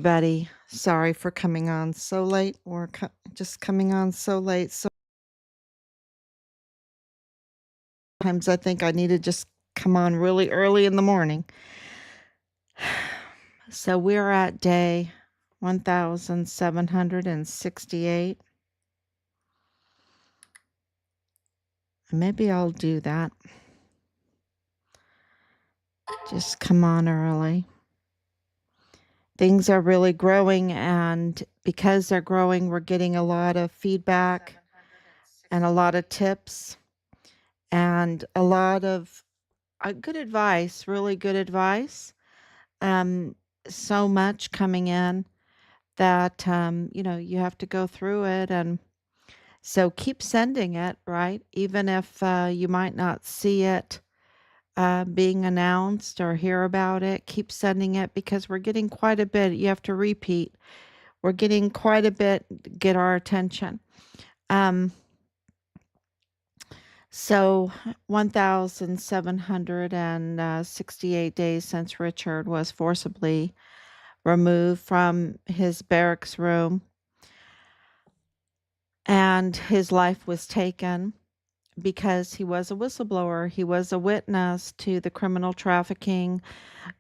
everybody. Sorry for coming on so late or just coming on so late. So sometimes I think I need to just come on really early in the morning. So we're at day 1768. Maybe I'll do that. Just come on early. Things are really growing, and because they're growing, we're getting a lot of feedback and a lot of tips and a lot of good advice, really good advice. So much coming in that, you have to go through it. And so keep sending it, right? Even if you might not see it being announced or hear about it, keep sending it because we're getting quite a bit. You have to repeat. We're getting quite a bit, get our attention. So 1,768 days since Richard was forcibly removed from his barracks room and his life was taken because he was a whistleblower. He was a witness to the criminal trafficking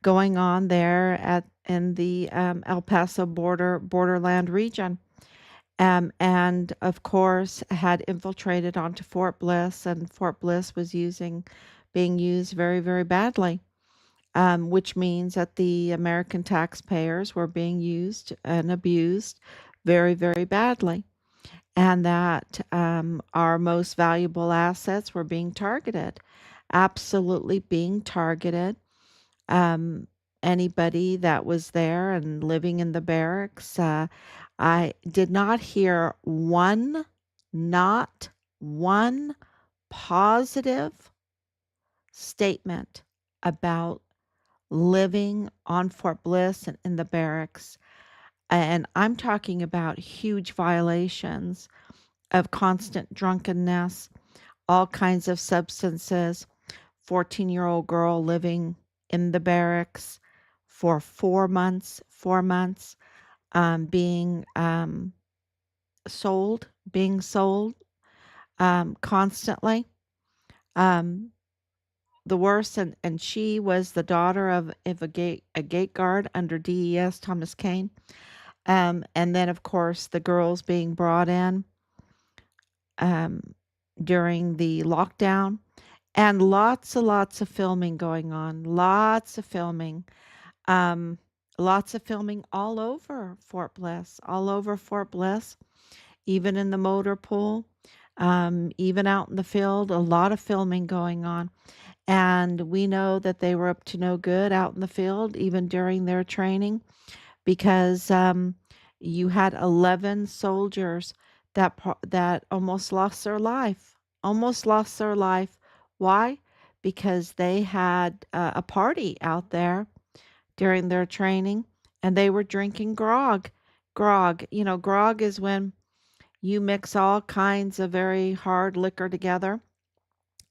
going on there in the El Paso borderland region. And of course had infiltrated onto Fort Bliss, and Fort Bliss was being used very, very badly, which means that the American taxpayers were being used and abused very, very badly, and that our most valuable assets were being targeted, absolutely being targeted. Anybody that was there and living in the barracks, I did not hear not one positive statement about living on Fort Bliss and in the barracks. And I'm talking about huge violations of constant drunkenness, all kinds of substances, 14-year-old girl living in the barracks for 4 months, being sold constantly. The worst, and she was the daughter of a gate guard under DES Thomas Kane. And then, of course, the girls being brought in during the lockdown, and lots of filming going on, lots of filming all over Fort Bliss, even in the motor pool, even out in the field, a lot of filming going on. And we know that they were up to no good out in the field, even during their training, because you had 11 soldiers that almost lost their life. Why? Because they had a party out there during their training, and they were drinking grog. Grog is when you mix all kinds of very hard liquor together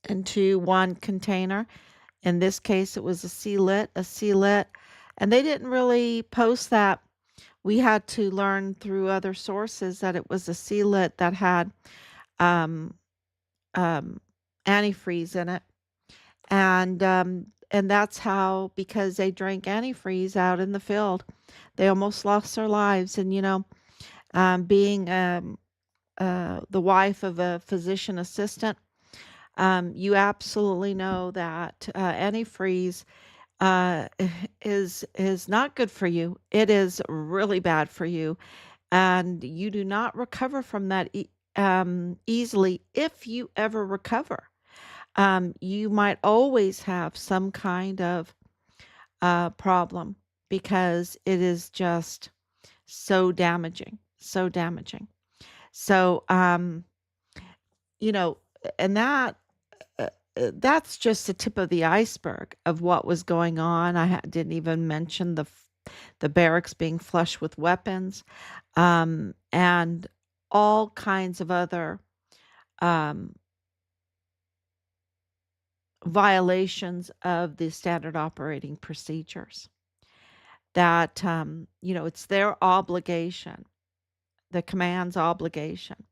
into one container. In this case, it was a C-lit, and they didn't really post that. We had to learn through other sources that it was a C-lit that had um, antifreeze in it, and that's how, because they drank antifreeze out in the field, they almost lost their lives. And being the wife of a physician assistant, you absolutely know that antifreeze is not good for you. It is really bad for you, and you do not recover from that easily. If you ever recover, you might always have some kind of problem, because it is just so damaging, so damaging. So, you know, and that's just the tip of the iceberg of what was going on. I didn't even mention the barracks being flush with weapons, and all kinds of other violations of the standard operating procedures. that, it's their obligation, the command's obligation,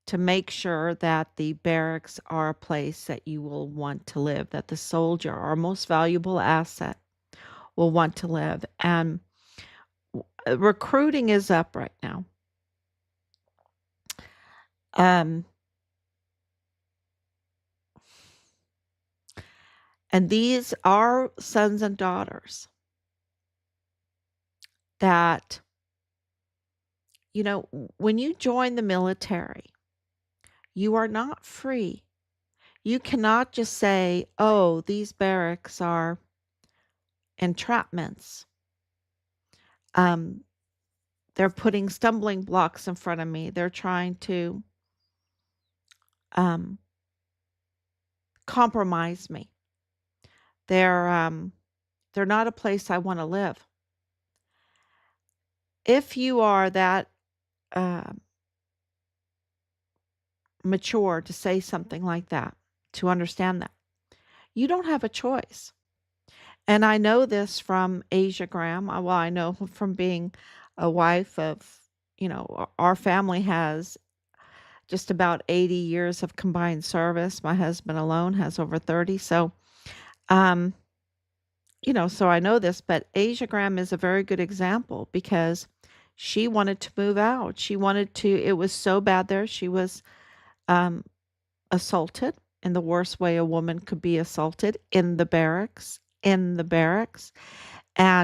to make sure that the barracks are a place that you will want to live, that the soldier, our most valuable asset, will want to live. And recruiting is up right now. And these are sons and daughters that, when you join the military, you are not free. You cannot just say, oh, these barracks are entrapments. They're putting stumbling blocks in front of me. They're trying to compromise me. They're not a place I want to live. If you are that mature to say something like that, to understand that, you don't have a choice. And I know this from Asia Graham. Well, I know from being a wife of, our family has just about 80 years of combined service. My husband alone has over 30. So, so I know this, but Asia Graham is a very good example because she wanted to move out. It was so bad there. She was assaulted in the worst way a woman could be assaulted in the barracks. And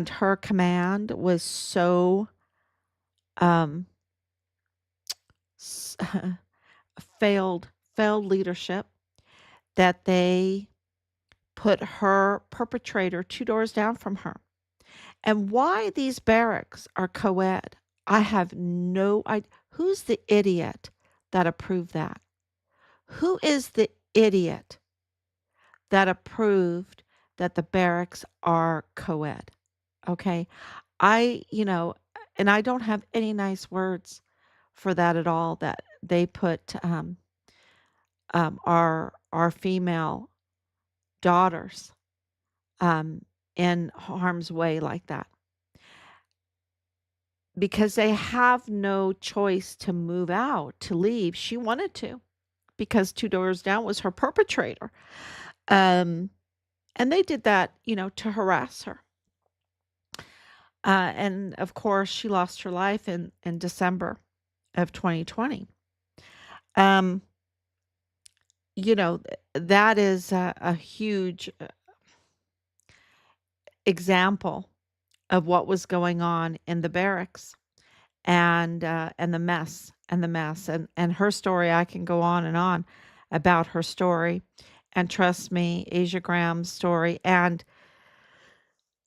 her command was so failed leadership that they put her perpetrator 2 doors down from her. And why these barracks are co-ed, I have no idea. Who's the idiot that approved that? Who is the idiot that approved that the barracks are co-ed? Okay. And I don't have any nice words for that at all, that they put our female daughters in harm's way like that, because they have no choice to move out, to leave. She wanted to, because 2 doors down was her perpetrator. And they did that, to harass her. And of course, she lost her life in December of 2020. That is a huge example of what was going on in the barracks, and the mess. And her story, I can go on and on about her story. And trust me, Asia Graham's story, and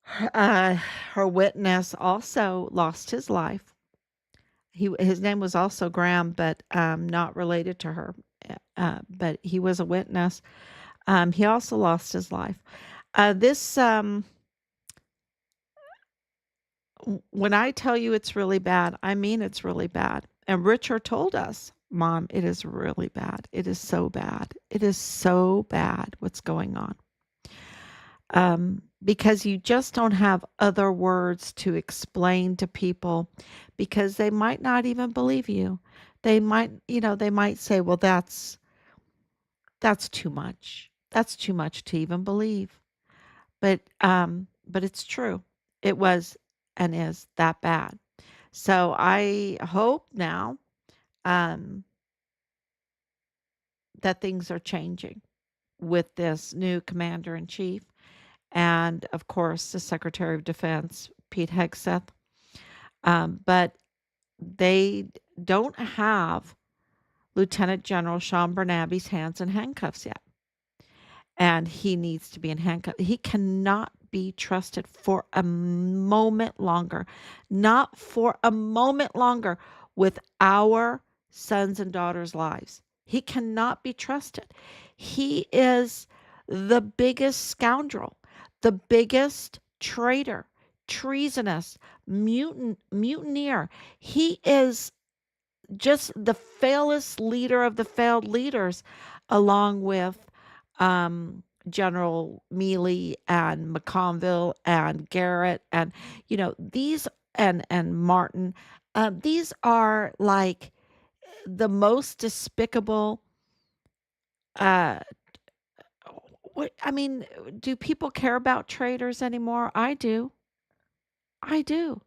her witness also lost his life. His name was also Graham, but not related to her. But he was a witness. He also lost his life. When I tell you it's really bad, I mean it's really bad. And Richard told us, Mom, it is really bad. It is so bad. It is so bad what's going on. Because you just don't have other words to explain to people, because they might not even believe you. They might say, well, that's too much. That's too much to even believe. But it's true. It was and is that bad. So I hope now that things are changing with this new commander in chief, and of course the Secretary of Defense, Pete Hegseth. But they don't have Lieutenant General Sean Bernabe's hands in handcuffs yet. And he needs to be in handcuffs. He cannot be trusted for a moment longer. Not for a moment longer with our sons and daughters' lives. He cannot be trusted. He is the biggest scoundrel, the biggest traitor, treasonous, mutineer. He is just the failest leader of the failed leaders, along with General Mealy and McConville and Garrett and these and Martin. These are like the most despicable. Uh, what I mean, do people care about traitors anymore? I do. I do.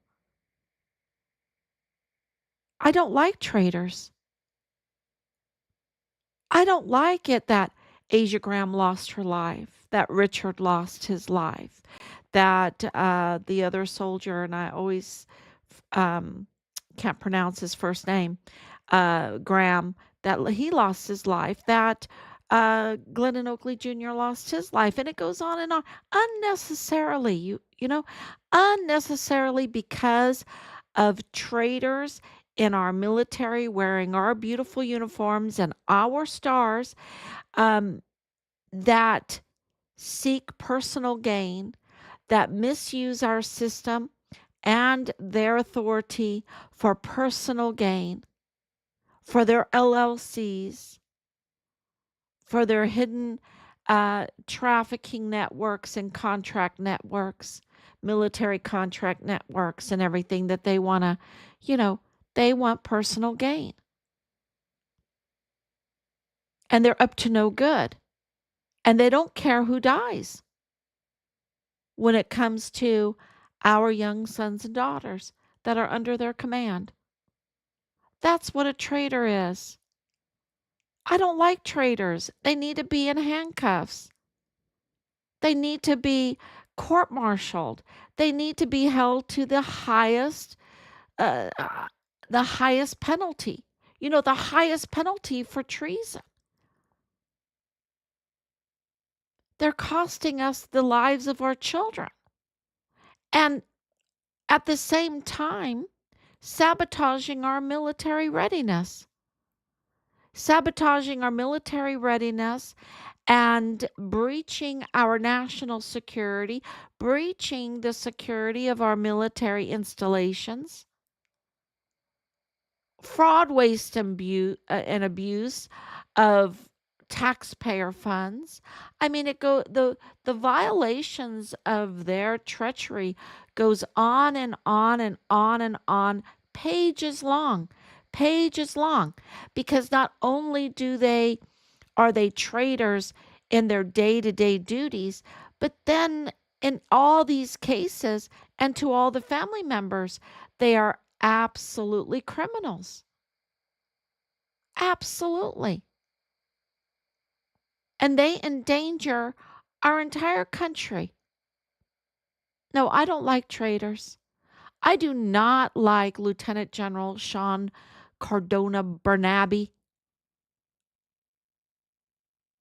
I don't like traitors. I don't like it that Asia Graham lost her life, that Richard lost his life, that the other soldier, and I always um, can't pronounce his first name, Graham, that he lost his life, that Glennon Oakley Jr. lost his life, and it goes on and on unnecessarily. Unnecessarily because of traitors in our military wearing our beautiful uniforms and our stars um, that seek personal gain, that misuse our system and their authority for personal gain, for their LLCs, for their hidden trafficking networks and contract networks, military contract networks, and everything that they want to, they want personal gain. And they're up to no good. And they don't care who dies when it comes to our young sons and daughters that are under their command. That's what a traitor is. I don't like traitors. They need to be in handcuffs. They need to be court-martialed. They need to be held to uh, uh, the highest penalty. The highest penalty for treason. They're costing us the lives of our children. And at the same time, sabotaging our military readiness. Sabotaging our military readiness and breaching our national security, breaching the security of our military installations, fraud, waste, and abuse of taxpayer funds. I mean, the violations of their treachery goes on and on and on and on, pages long, pages long, because not only are they traitors in their day-to-day duties, but then in all these cases and to all the family members, they are absolutely criminals. Absolutely. And they endanger our entire country. No, I don't like traitors. I do not like Lieutenant General Sean Cardona Bernabe.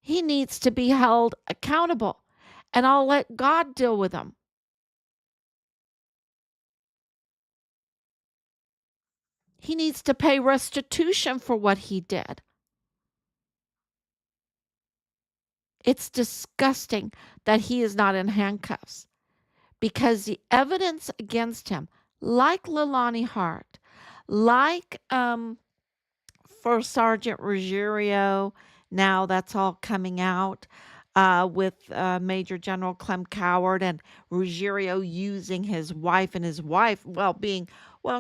He needs to be held accountable, and I'll let God deal with him. He needs to pay restitution for what he did. It's disgusting that he is not in handcuffs because the evidence against him, like Leilani Hart, like First Sergeant Ruggiero, now that's all coming out with Major General Clem Coward and Ruggiero using his wife and his wife,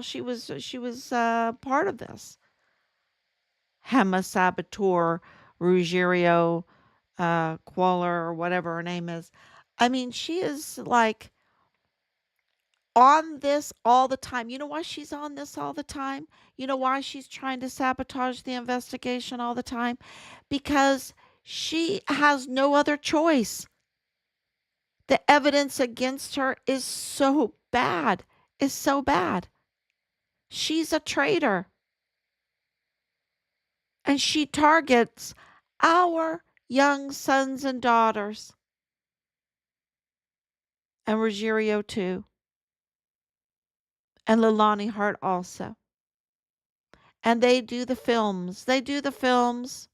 she was part of this. Gema Saboteur Ruggiero Qualler or whatever her name is. I mean, she is like on this all the time. You know why she's on this all the time? You know why she's trying to sabotage the investigation all the time? Because she has no other choice. The evidence against her is so bad, is so bad. She's a traitor. And she targets our young sons and daughters. And Ruggiero too. And Leilani Hart also. And they do the films. They do the films.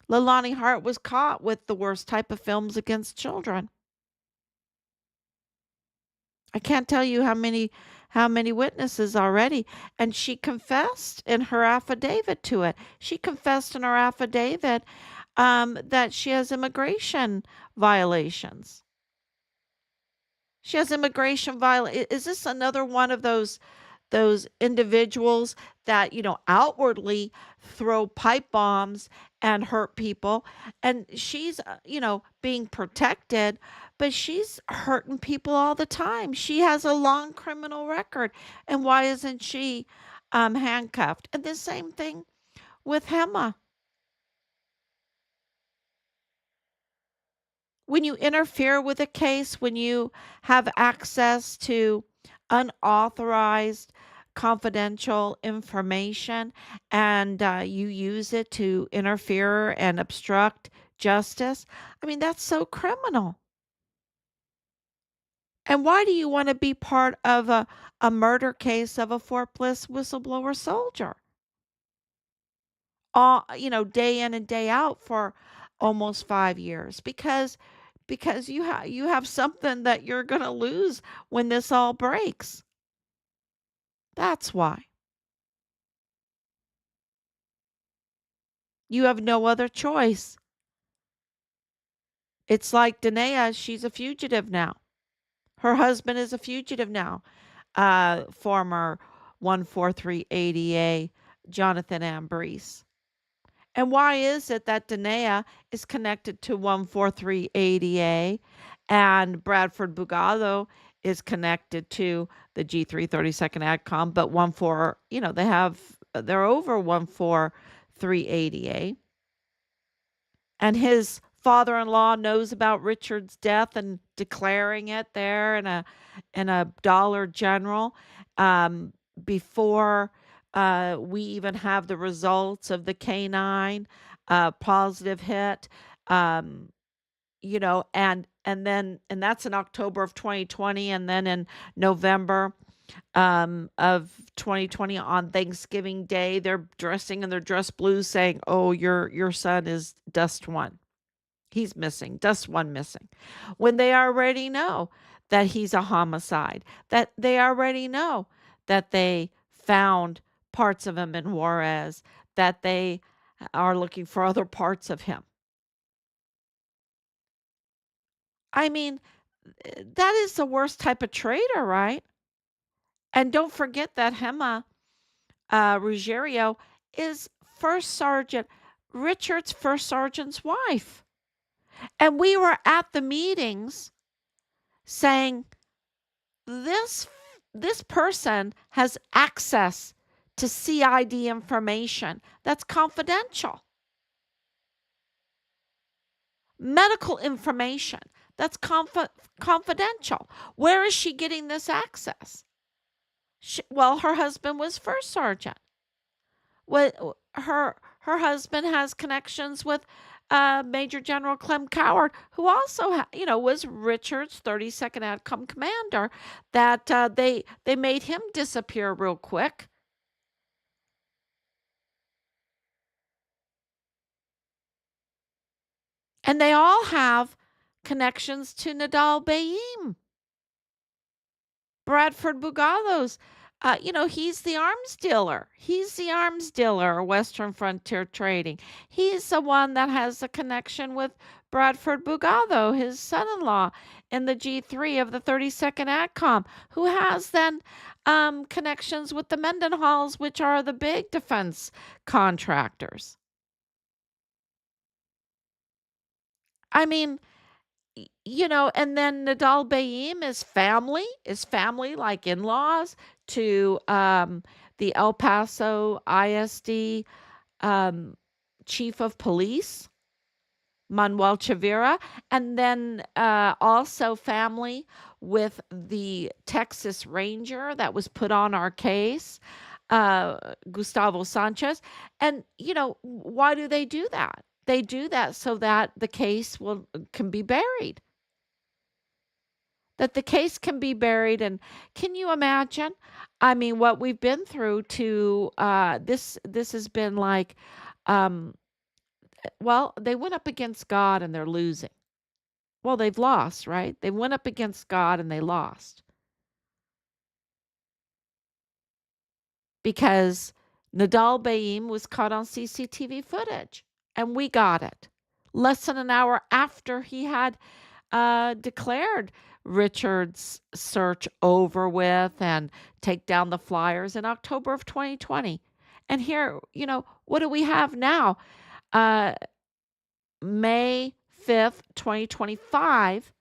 Leilani Hart was caught with the worst type of films against children. I can't tell you how many witnesses already, and she confessed in her affidavit to it. She confessed in her affidavit that she has immigration violations. She has immigration Is this another one of those individuals that, outwardly throw pipe bombs and hurt people, and she's, being protected, but she's hurting people all the time. She has a long criminal record, and why isn't she handcuffed? And the same thing with Hema. When you interfere with a case, when you have access to unauthorized confidential information and you use it to interfere and obstruct justice, I mean, that's so criminal. And why do you want to be part of a murder case of a Fort Bliss whistleblower soldier? Day in and day out for almost 5 years, because you have something that you're going to lose when this all breaks. That's why. You have no other choice. It's like Danae, she's a fugitive now. Her husband is a fugitive now. Former 143 ADA Jonathan Ambrose. And why is it that Danae is connected to 143 ADA and Bradford Bugado is connected to the G3 32nd AdCom, but 14, they're over 143 ADA. And his father-in-law knows about Richard's death and declaring it there in a Dollar General, before we even have the results of the canine positive hit. um, and that's in October of 2020, and then in November of 2020, on Thanksgiving Day, they're dressing in their dress blues saying, "Oh, your son is dust one. He's missing, dust one missing." When they already know that he's a homicide, that they already know that they found parts of him in Juarez, that they are looking for other parts of him. I mean, that is the worst type of traitor, right? And don't forget that Gema Ruggiero is First Sergeant Richard's first sergeant's wife. And we were at the meetings saying this this person has access to CID information that's confidential. Medical information that's confidential. Where is she getting this access? Well, her husband was first sergeant. What her husband has connections with Major General Clem Coward, who also was Richard's 32nd AdCom commander. That they made him disappear real quick. And they all have connections to Nidal Baem. Bradford Bugado's, he's the arms dealer. He's the arms dealer, Western Frontier Trading. He's the one that has a connection with Bradford Bugado, his son-in-law, in the G3 of the 32nd AdCom, who has then connections with the Mendenhalls, which are the big defense contractors. I mean, and then Nidal Baem is family like in-laws to the El Paso ISD um, chief of police, Manuel Chavira, and then also family with the Texas Ranger that was put on our case, Gustavo Sanchez. And, why do they do that? They do that so that the case can be buried. That the case can be buried. And can you imagine? I mean, what we've been through to this has been like, um, well, they went up against God and they're losing. Well, they've lost, right? They went up against God and they lost because Nidal Baem was caught on CCTV footage and we got it. less than an hour after he had declared Richard's search over with and take down the flyers in October of 2020. And here, what do we have now? Uh, May 5th, 2025.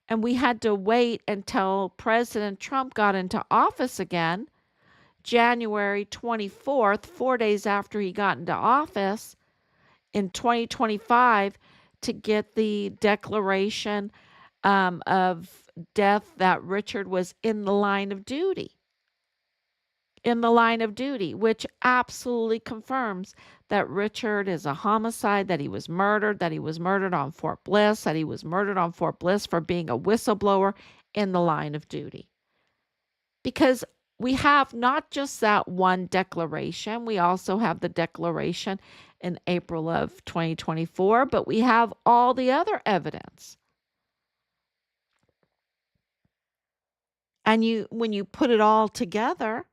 And we had to wait until President Trump got into office again, January 24th, 4 days after he got into office in 2025, to get the declaration of death that Richard was in the line of duty. In the line of duty, which absolutely confirms that Richard is a homicide, that he was murdered on Fort Bliss, that he was murdered on Fort Bliss for being a whistleblower in the line of duty. Because we have not just that one declaration, we also have the declaration in April of 2024, but we have all the other evidence. And when you put it all together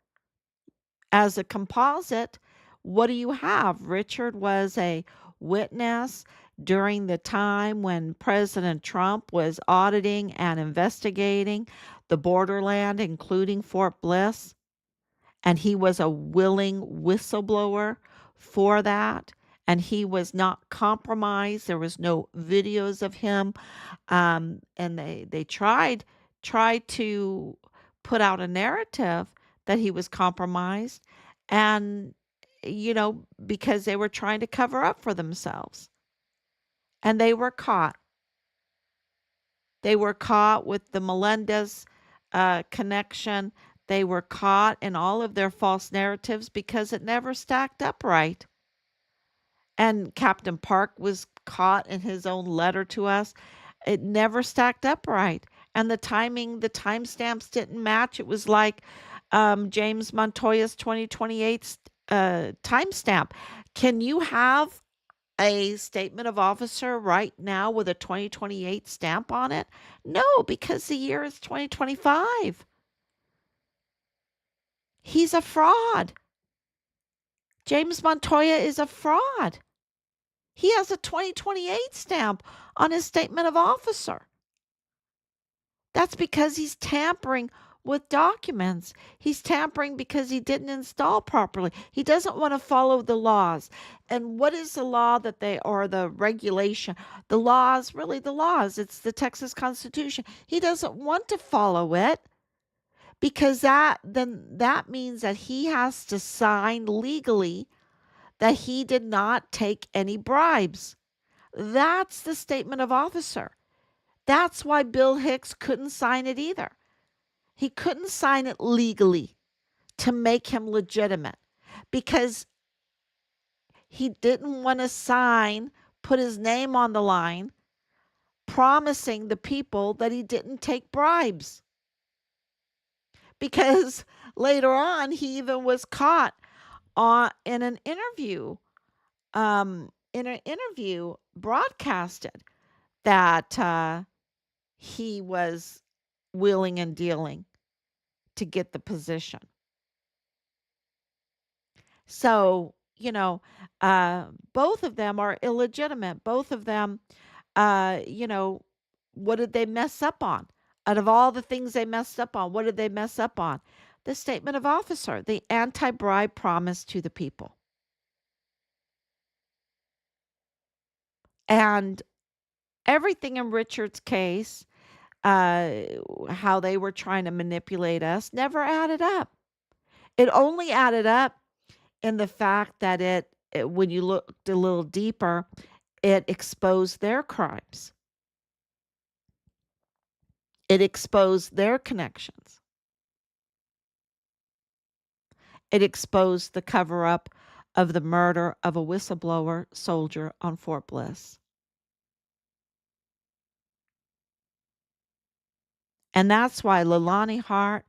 as a composite, what do you have? Richard was a witness during the time when President Trump was auditing and investigating the borderland, including Fort Bliss. And he was a willing whistleblower for that. And he was not compromised. There was no videos of him. And they tried to put out a narrative that he was compromised, and because they were trying to cover up for themselves. And they were caught. They were caught with the Melendez connection. They were caught in all of their false narratives because it never stacked up right. And Captain Park was caught in his own letter to us. It never stacked up right. And the timestamps didn't match. It was like James Montoya's 2028 timestamp. Can you have a statement of officer right now with a 2028 stamp on it? No, because the year is 2025. He's a fraud. James Montoya is a fraud. He has a 2028 stamp on his statement of officer. That's because he's tampering with documents. He's tampering because he didn't install properly. He doesn't want to follow the laws. And what is the law or the regulation? The laws, really the laws. It's the Texas Constitution. He doesn't want to follow it because that means that he has to sign legally that he did not take any bribes. That's the statement of officer. That's why Bill Hicks couldn't sign it either. He couldn't sign it legally to make him legitimate because he didn't want to put his name on the line, promising the people that he didn't take bribes. Because later on, he even was caught in an interview broadcasted that he was wheeling and dealing to get the position. So, both of them are illegitimate. Both of them, what did they mess up on? Out of all the things they messed up on, what did they mess up on? The statement of officer, the anti-bribe promise to the people. And everything in Richard's case, how they were trying to manipulate us, never added up. It only added up in the fact that when you looked a little deeper, it exposed their crimes. It exposed their connections. It exposed the cover-up of the murder of a whistleblower soldier on Fort Bliss. And that's why Leilani Hart,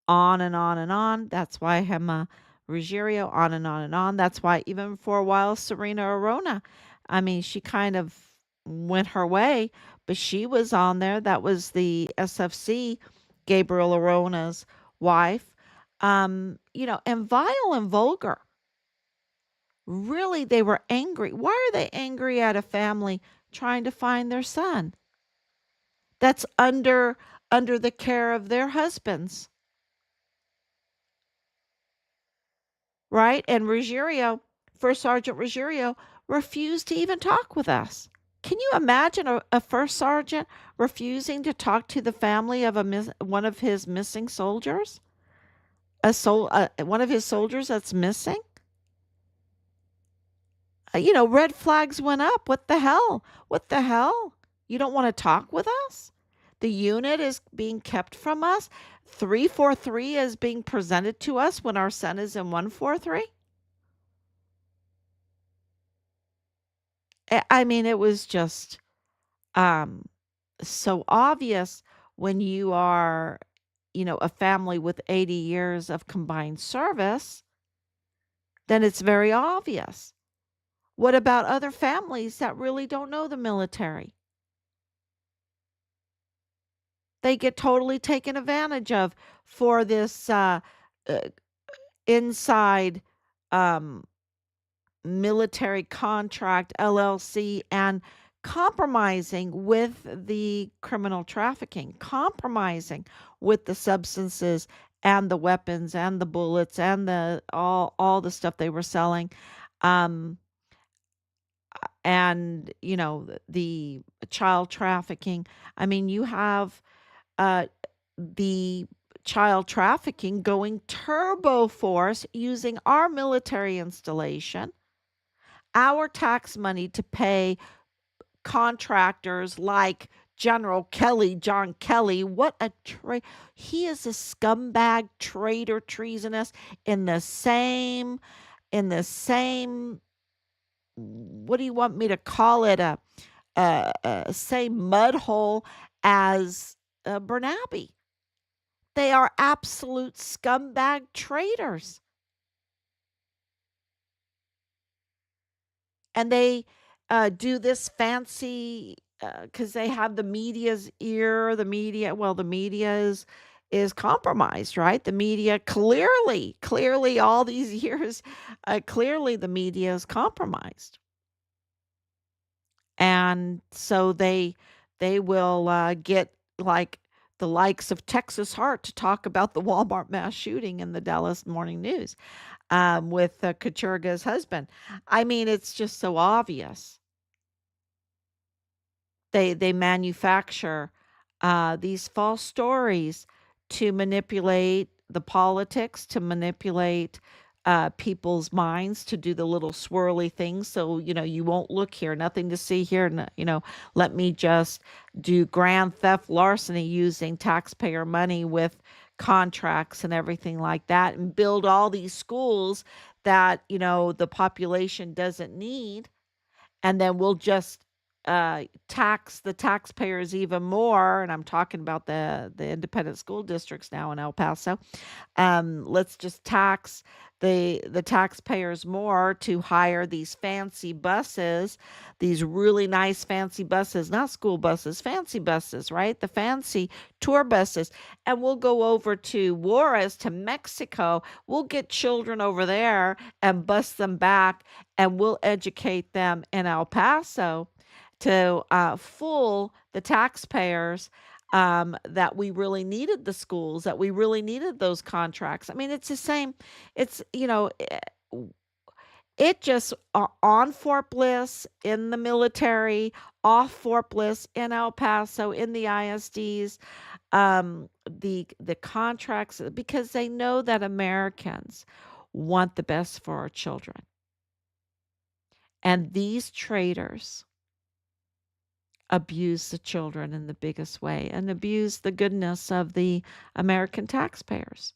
on and on and on. That's why Gema Ruggiero, on and on and on. That's why even for a while, Serena Arona, she kind of went her way, but she was on there. That was the SFC, Gabriel Arona's wife. And vile and vulgar. Really, they were angry. Why are they angry at a family trying to find their son that's under the care of their husbands, right? And Ruggiero, First Sergeant Ruggiero, refused to even talk with us. Can you imagine a first sergeant refusing to talk to the family of one of his missing soldiers? One of his soldiers that's missing? Red flags went up. What the hell? What the hell? You don't want to talk with us? The unit is being kept from us. 343 is being presented to us when our son is in 143. I mean, it was just um, so obvious when you are, a family with 80 years of combined service, then it's very obvious. What about other families that really don't know the military? They get totally taken advantage of for this uh, inside um, military contract LLC and compromising with the criminal trafficking, compromising with the substances and the weapons and the bullets and the all the stuff they were selling. Um, and the child trafficking. I mean, you have uh, the child trafficking going turbo force using our military installation, our tax money to pay contractors like General Kelly, John Kelly. What a he is a scumbag, traitor, treasonous in the same what do you want me to call it, same mud hole as Bernabe. They are absolute scumbag traitors. And they do this fancy because they have the media's ear. The media is compromised, right? The media clearly, all these years, clearly the media is compromised, and so they will get like the likes of Texas Heart to talk about the Walmart mass shooting in the Dallas Morning News with Kachurga's husband. I mean, it's just so obvious. They manufacture these false stories to manipulate the politics, to manipulate people's minds, to do the little swirly things. So you won't look here, nothing to see here. Let me just do grand theft larceny using taxpayer money with contracts and everything like that, and build all these schools that the population doesn't need, and then we'll just tax the taxpayers even more. And I'm talking about the independent school districts now in El Paso. Let's just tax the taxpayers more to hire these fancy buses, these really nice fancy buses, not school buses, fancy buses, right? The fancy tour buses. And we'll go over to Juarez, to Mexico. We'll get children over there and bus them back, and we'll educate them in El Paso to fool the taxpayers that we really needed the schools, that we really needed those contracts. I mean, it's the same. It's, it just on Fort Bliss in the military, off Fort Bliss in El Paso in the ISDs, the contracts, because they know that Americans want the best for our children. And these traitors abuse the children in the biggest way and abuse the goodness of the American taxpayers.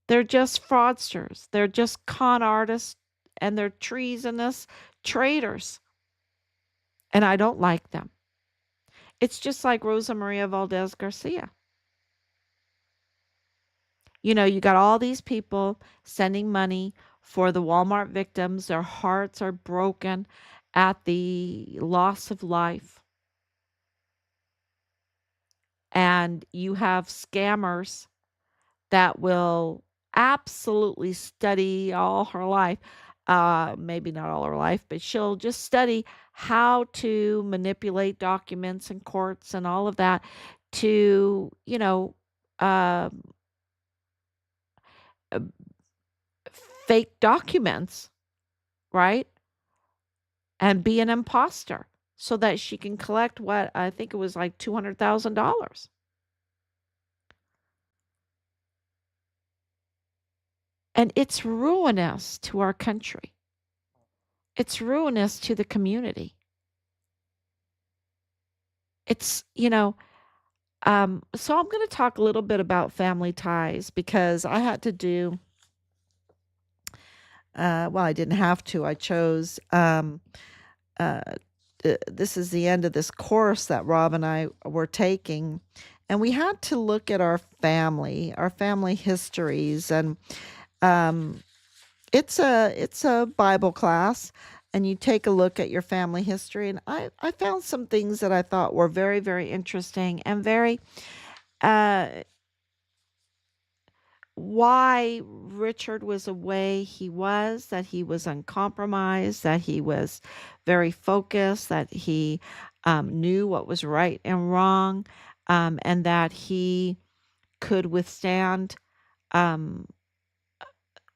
They're just fraudsters. They're just con artists, and they're treasonous traitors. And I don't like them. It's just like Rosa Maria Valdez Garcia. You got all these people sending money for the Walmart victims. Their hearts are broken at the loss of life. And you have scammers that will absolutely study all her life. Maybe not all her life, but she'll just study how to manipulate documents and courts and all of that to, um, uh, fake documents, right? And be an imposter so that she can collect what I think it was like $200,000. And it's ruinous to our country. It's ruinous to the community. It's, so I'm going to talk a little bit about family ties because I had to do, well, I didn't have to. I chose, uh, this is the end of this course that Rob and I were taking. And we had to look at our family histories. And um, it's a Bible class, and you take a look at your family history. And I found some things that I thought were very, very interesting and very uh, why Richard was the way he was, that he was uncompromised, that he was very focused, that he knew what was right and wrong, and that he could withstand um,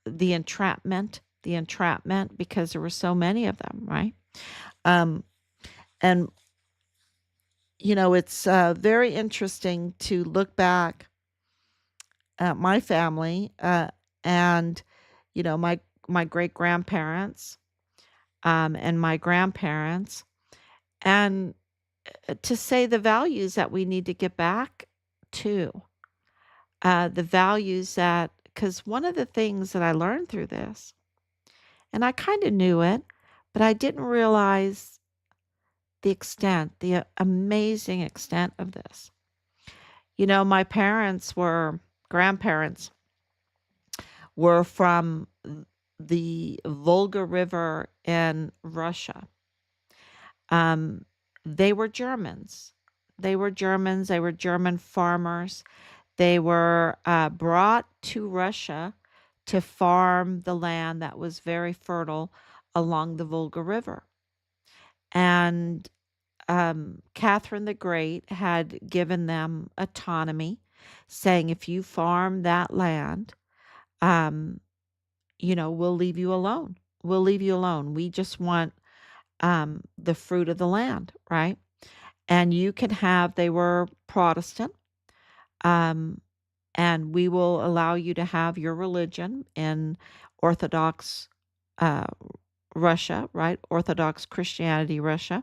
the entrapment because there were so many of them, right? Um, and it's very interesting to look back at my family and my great grandparents and my grandparents, and to say the values that we need to get back to the values that, because one of the things that I learned through this, and I kind of knew it, but I didn't realize the amazing extent of this. My grandparents were from the Volga River in Russia. Um, they were Germans. They were Germans. They were German farmers. They were brought to Russia to farm the land that was very fertile along the Volga River. And Catherine the Great had given them autonomy, saying, if you farm that land, um, we'll leave you alone. We'll leave you alone. We just want the fruit of the land, right? And they were Protestant, um, and we will allow you to have your religion in Orthodox uh, Russia, right? Orthodox Christianity Russia.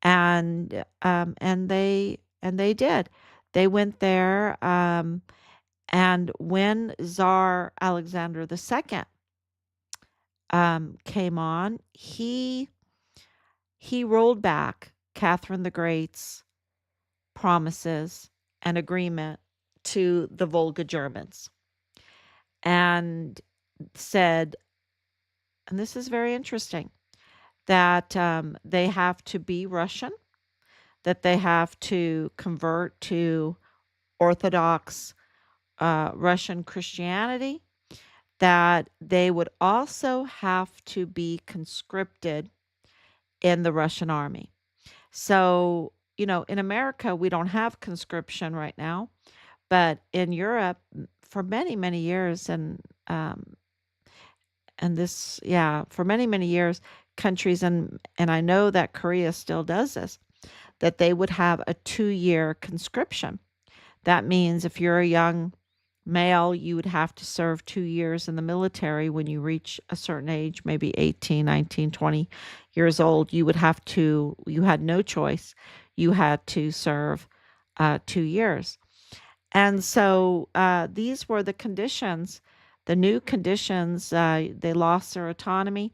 And they did. They went there, and when Tsar Alexander II came on, he rolled back Catherine the Great's promises and agreement to the Volga Germans, and said, and this is very interesting, that they have to be Russian, that they have to convert to Orthodox Russian Christianity, that they would also have to be conscripted in the Russian army. So, in America, we don't have conscription right now, but in Europe, for many, many years, for many, many years, countries, and I know that Korea still does this, that they would have a 2-year conscription. That means if you're a young male, you would have to serve 2 years in the military. When you reach a certain age, maybe 18, 19, 20 years old, you had no choice. You had to serve 2 years. And so these were the conditions, the new conditions. They lost their autonomy.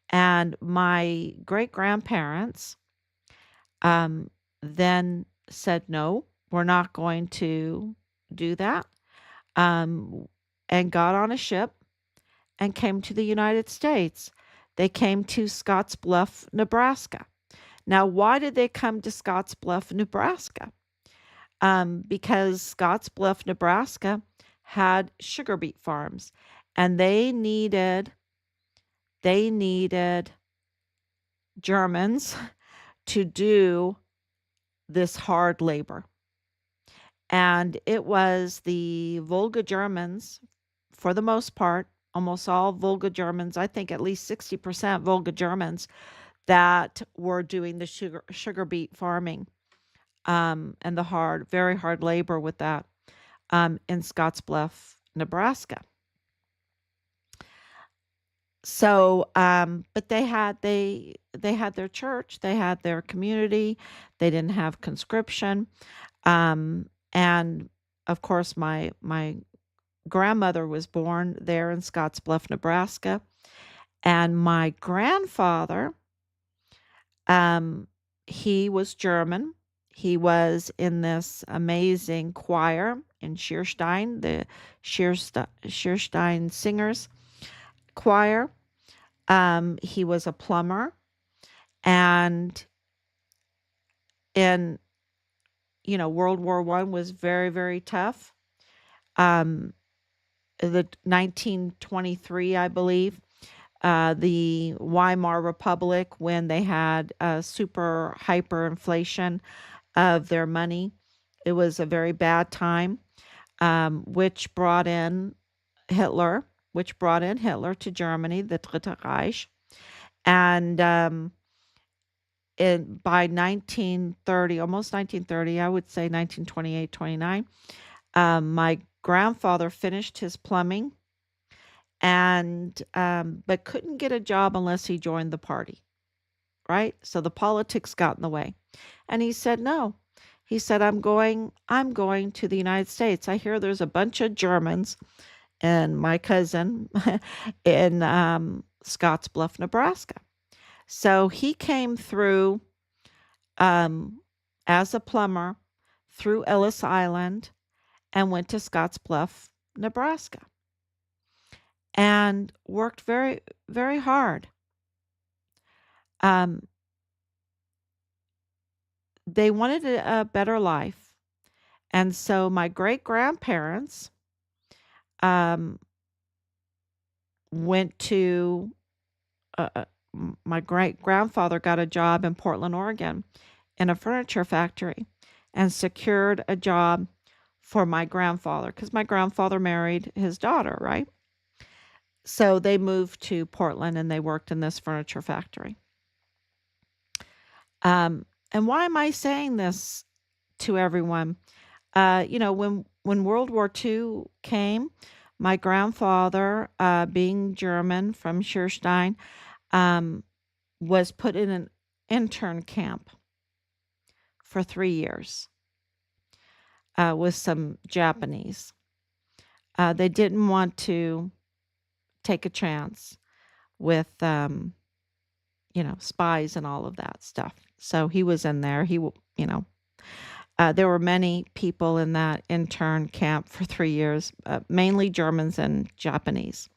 And my great grandparents then said, no, we're not going to do that, and got on a ship and came to the United States. They came to Scottsbluff, Nebraska. Now, why did they come to Scottsbluff, Nebraska? Because Scottsbluff, Nebraska had sugar beet farms, and they needed Germans to do this hard labor. And it was the Volga Germans, for the most part, almost all Volga Germans, I think at least 60% Volga Germans, that were doing the sugar beet farming, and the very hard labor with that, in Scottsbluff, Nebraska. So, but they had their church, they had their community, they didn't have conscription, and of course, my grandmother was born there in Scottsbluff, Nebraska, and my grandfather, he was German. He was in this amazing choir in Schierstein, the Schierstein Singers choir. He was a plumber, and in World War I was very, very tough. The 1923, I believe, the Weimar Republic, when they had super hyperinflation of their money, it was a very bad time, which brought in Hitler, to Germany, the Dritte Reich. And by 1930, almost 1930, I would say 1928, 29, my grandfather finished his plumbing, and but couldn't get a job unless he joined the party, right? So the politics got in the way. And he said, no. He said, I'm going to the United States. I hear there's a bunch of Germans and my cousin in Scottsbluff, Nebraska. So he came through as a plumber through Ellis Island and went to Scottsbluff, Nebraska, and worked very, very hard. They wanted a better life. And so my great-grandparents went to, my great-grandfather got a job in Portland, Oregon, in a furniture factory, and secured a job for my grandfather, because my grandfather married his daughter, right? So they moved to Portland and they worked in this furniture factory. And why am I saying this to everyone? When World War II came, my grandfather, being German from Schierstein, was put in an intern camp for 3 years with some Japanese. They didn't want to take a chance with, spies and all of that stuff. So he was in there. There were many people in that intern camp for 3 years, mainly Germans and Japanese.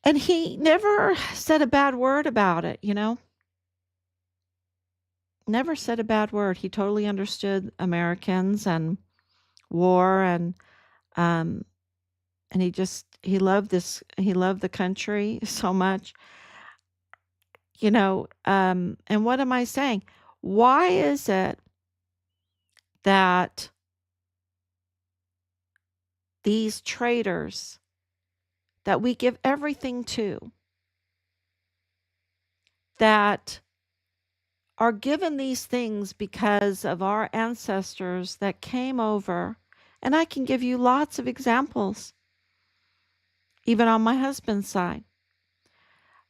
And he never said a bad word about it, Never said a bad word. He totally understood Americans and war, and he loved the country so much. And what am I saying? Why is it that these traitors that we give everything to, that are given these things because of our ancestors that came over, and I can give you lots of examples, even on my husband's side,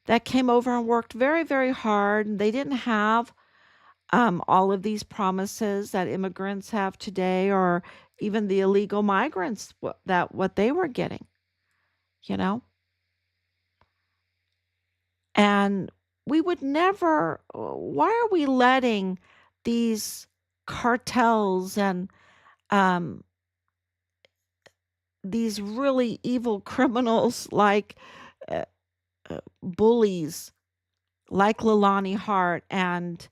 that came over and worked very, very hard, and they didn't have all of these promises that immigrants have today, or even the illegal migrants, what they were getting, And we would never, why are we letting these cartels and these really evil criminals like bullies like Leilani Hart and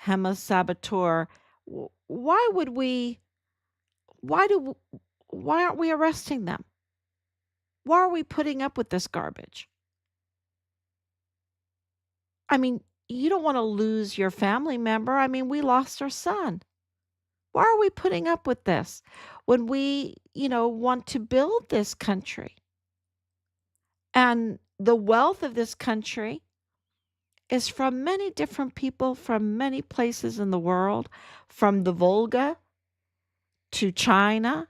Gema Saboteur, why why aren't we arresting them? Why are we putting up with this garbage? I mean, you don't want to lose your family member. I mean, we lost our son. Why are we putting up with this when we, want to build this country? And the wealth of this country is from many different people from many places in the world, from the Volga to China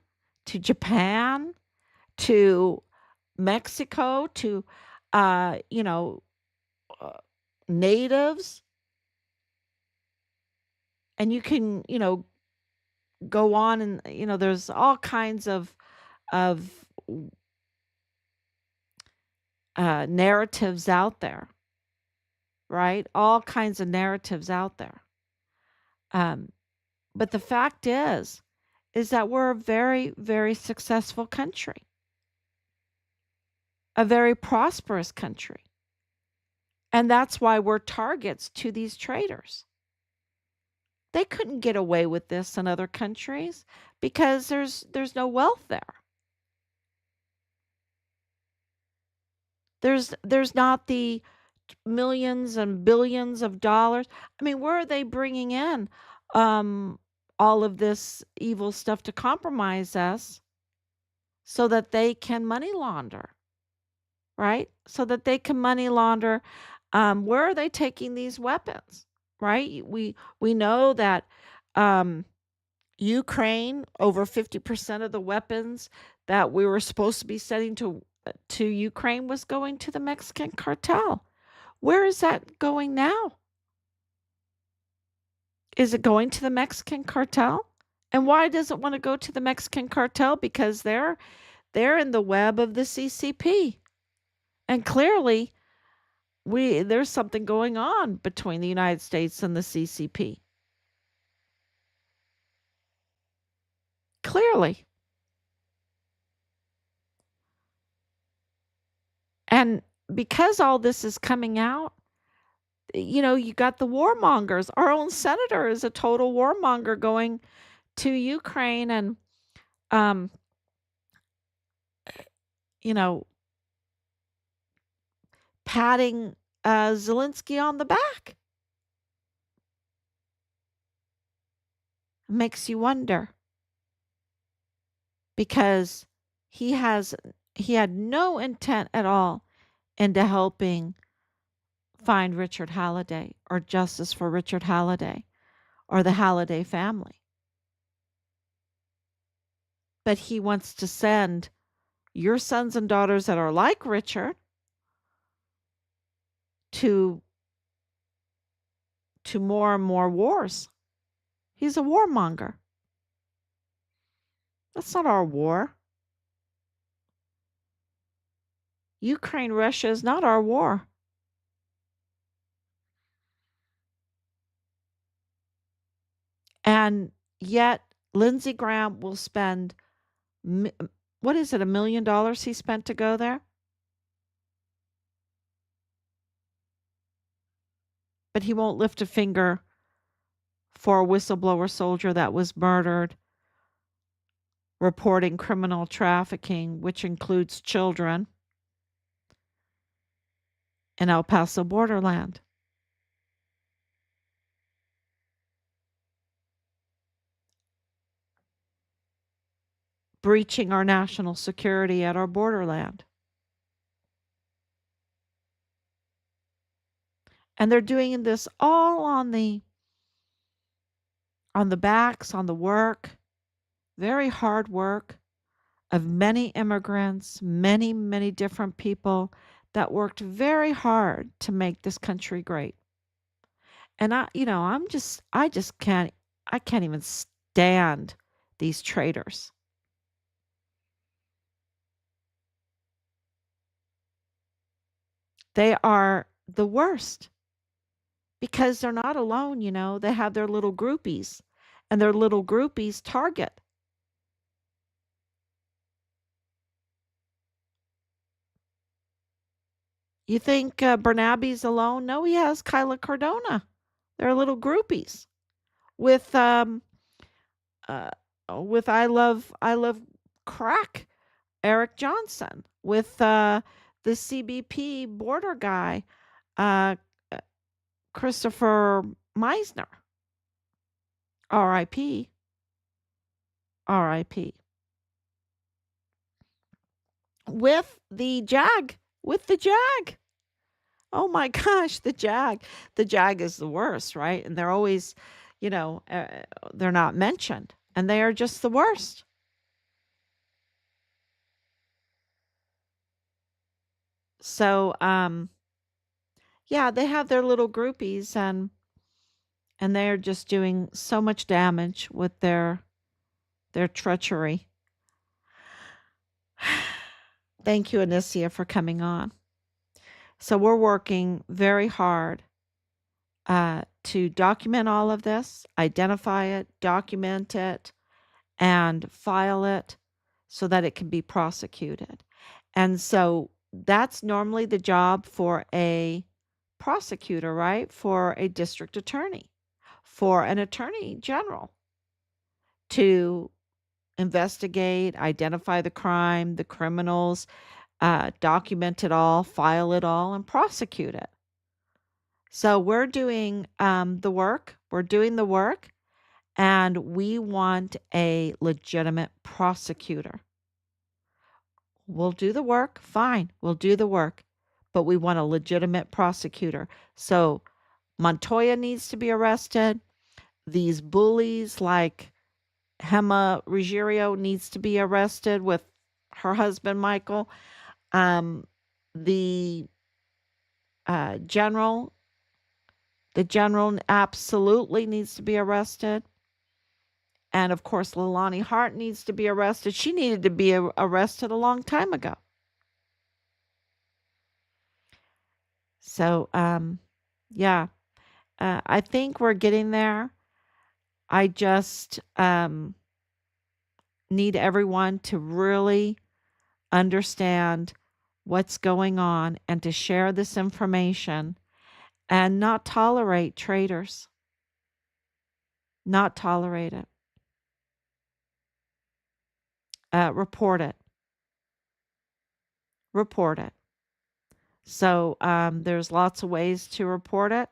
to Japan to Mexico to, uh, you know, uh, natives. And you can, go on and, there's all kinds of narratives out there, right? All kinds of narratives out there. Um, but the fact is that we're a very, very successful country, a very prosperous country. And that's why we're targets to these traders. They couldn't get away with this in other countries because there's no wealth there. There's not the millions and billions of dollars. I mean, where are they bringing in um, all of this evil stuff to compromise us so that they can money launder, right? So that they can money launder. Where are they taking these weapons, right? We know that um, Ukraine, over 50% of the weapons that we were supposed to be sending to Ukraine was going to the Mexican cartel. Where is that going now? Is it going to the Mexican cartel? And why does it want to go to the Mexican cartel? Because they're in the web of the CCP. And clearly there's something going on between the United States and the CCP. Clearly. And because all this is coming out, you got the warmongers. Our own senator is a total warmonger going to Ukraine and, um, you know, patting Zelensky on the back. Makes you wonder because he had no intent at all into helping find Richard Halliday or justice for Richard Halliday or the Halliday family. But he wants to send your sons and daughters that are like Richard to more and more wars. He's a warmonger. That's not our war. Ukraine, Russia is not our war. And yet, Lindsey Graham will spend, what is it, $1 million he spent to go there? But he won't lift a finger for a whistleblower soldier that was murdered, reporting criminal trafficking, which includes children, in El Paso borderland. Breaching our national security at our borderland. And they're doing this all on the backs, on the work, very hard work of many immigrants, many, many different people that worked very hard to make this country great. And I can't even stand these traitors. They are the worst because they're not alone, they have their little groupies and their little groupies target. You think Bernabe's alone? No, he has Kyla Cardona. They're little groupies with I love crack Eric Johnson with the CBP border guy, uh, Christopher Meisner. R.I.P. R.I.P. With the JAG. With the JAG. Oh my gosh, the JAG. The JAG is the worst, right? And they're always, they're not mentioned. And they are just the worst. So, yeah, they have their little groupies and they're just doing so much damage with their treachery. Thank you, Anicia, for coming on. So we're working very hard to document all of this, identify it, document it, and file it so that it can be prosecuted. And so that's normally the job for a prosecutor, right? For a district attorney, for an attorney general to investigate, identify the crime, the criminals, document it all, file it all, and prosecute it. So we're doing the work. We're doing the work, and we want a legitimate prosecutor. We'll do the work. Fine, we'll do the work, but we want a legitimate prosecutor. So Montoya needs to be arrested. These bullies like Gema Ruggiero needs to be arrested with her husband, Michael. The general absolutely needs to be arrested. And of course, Leilani Hart needs to be arrested. She needed to be arrested a long time ago. So, yeah, I think we're getting there. I just need everyone to really understand what's going on and to share this information and not tolerate traitors. Not tolerate it. Report it. Report it. So there's lots of ways to report it.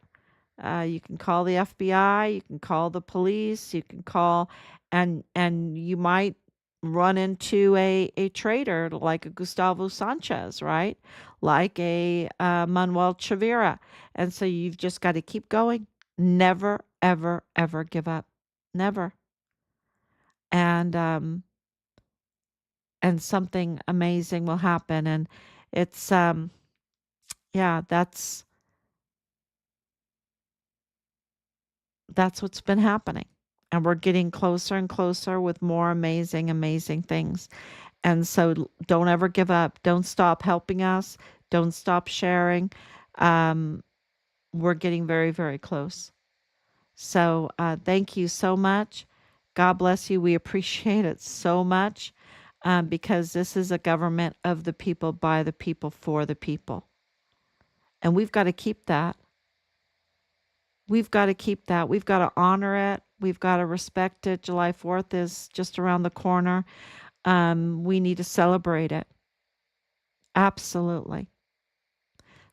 You can call the FBI, you can call the police, you can call, and you might run into a traitor like a Gustavo Sanchez, right? Like a Manuel Chavira. And so you've just got to keep going. Never, ever, ever give up. Never. And something amazing will happen. And it's yeah, that's what's been happening. And we're getting closer and closer with more amazing, amazing things. And so don't ever give up. Don't stop helping us. Don't stop sharing. We're getting very, very close. So thank you so much. God bless you. We appreciate it so much because this is a government of the people, by the people, for the people. And we've got to keep that. We've got to keep that. We've got to honor it. We've got to respect it. July 4th is just around the corner. We need to celebrate it. Absolutely.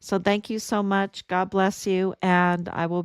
So thank you so much. God bless you. And I will